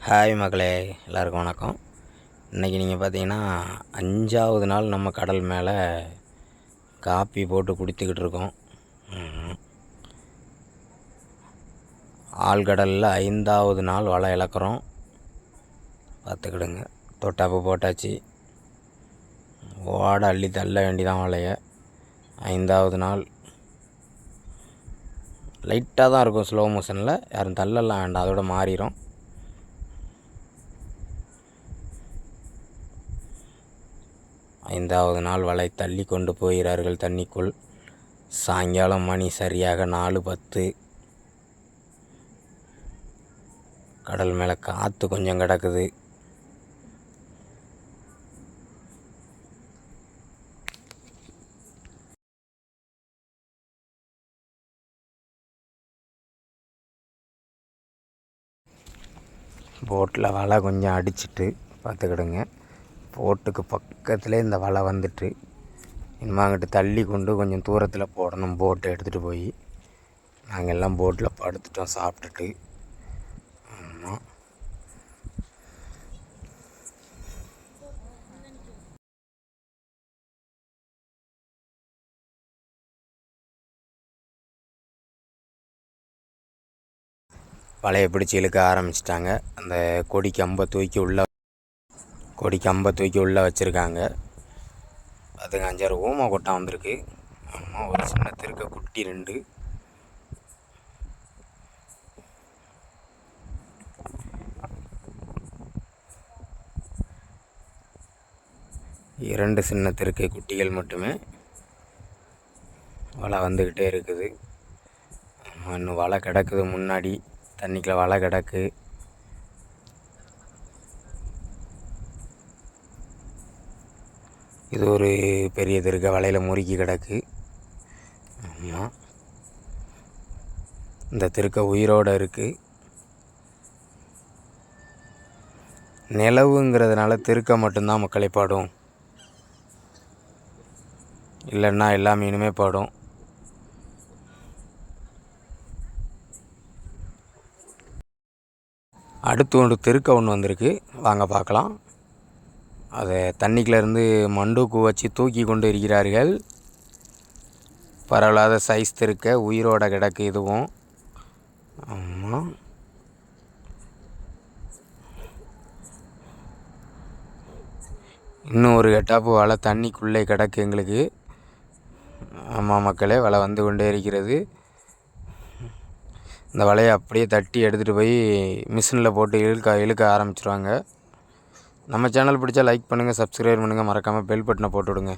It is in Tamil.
ஹாய் மக்களே, எல்லாருக்கும் வணக்கம். இன்றைக்கி நீங்கள் பார்த்தீங்கன்னா 5வது நாள் நம்ம கடல் மேலே காப்பி போட்டு குடித்துக்கிட்டு இருக்கோம். ஆழ்கடலில் 5வது நாள் வலை இழக்கிறோம். பார்த்துக்கிடுங்க. தொட்டாப்பு போட்டாச்சு. ஓட அள்ளி தள்ள வேண்டிதான் வலையை. 5வது நாள் லைட்டாக தான் இருக்கும், ஸ்லோ மோஷனில். யாரும் தள்ளலாம் வேண்டாம், அதோட மாறிடும். ஐந்தாவது நாள் வலை தள்ளி கொண்டு போகிறார்கள் தண்ணிக்குள். சாயங்காலம் மணி சரியாக 4:10. கடல் மேலே காற்று கொஞ்சம் கிடக்குது. போட்டில் வலை கொஞ்சம் அடிச்சிட்டு பார்த்துக்கிடுங்க. போட்டுக்கு பக்கத்துலேயே இந்த வலை வந்துட்டு இனிமாங்கிட்டு தள்ளி கொண்டு கொஞ்சம் தூரத்தில் போடணும். போட்டை எடுத்துகிட்டு போய் நாங்கள் எல்லாம் போட்டில் படுத்துட்டோம் சாப்பிட்டுட்டு. ஆமாம், வலையை பிடிச்சி இழுக்க ஆரம்பிச்சிட்டாங்க. அந்த கொடி கம்பை தூக்கி உள்ளே வச்சுருக்காங்க. அதுங்க 5-6 ஊமை கொட்டான் வந்திருக்கு. ஆமாம், ஒரு சின்ன திருக்க குட்டி 2. இரண்டு சின்ன திருக்கை குட்டிகள் மட்டுமே. வலை வந்துக்கிட்டே இருக்குது. இன்னும் வலை கிடக்குது, முன்னாடி தண்ணிக்குள்ள வலை கிடக்கு. இது ஒரு பெரிய திருக்க வலையில் முறுக்கி கிடக்கு. ஆமாம், இந்த திருக்க உயிரோடு இருக்குது. நிலவுங்கிறதுனால திருக்க மட்டும்தான் மக்களை பாடும், இல்லைன்னா எல்லா மீனுமே பாடும். அடுத்து ஒன்று திருக்க ஒன்று வந்திருக்கு, வாங்க பார்க்கலாம். அதை தண்ணிக்குள்ளேருந்து மண்டூக்கு வச்சு தூக்கி கொண்டு இருக்கிறார்கள். பரவலாத சைஸ் திருக்க உயிரோட கிடக்கு இதுவும். ஆமாம், இன்னும் ஒரு எட்டாப்பு வலை தண்ணிக்குள்ளே கிடக்கு எங்களுக்கு. ஆமாம் மக்களே, வலை வந்து கொண்டே இருக்கிறது. இந்த வலையை அப்படியே தட்டி எடுத்துகிட்டு போய் மிஷினில் போட்டு இழுக்க ஆரம்பிச்சிருவாங்க. நம்ம சேனல் பிடிச்சா லைக் பண்ணுங்கள், சப்ஸ்கிரைப் பண்ணுங்கள், மறக்காமல் பெல் பட்டனை போட்டு விடுங்க.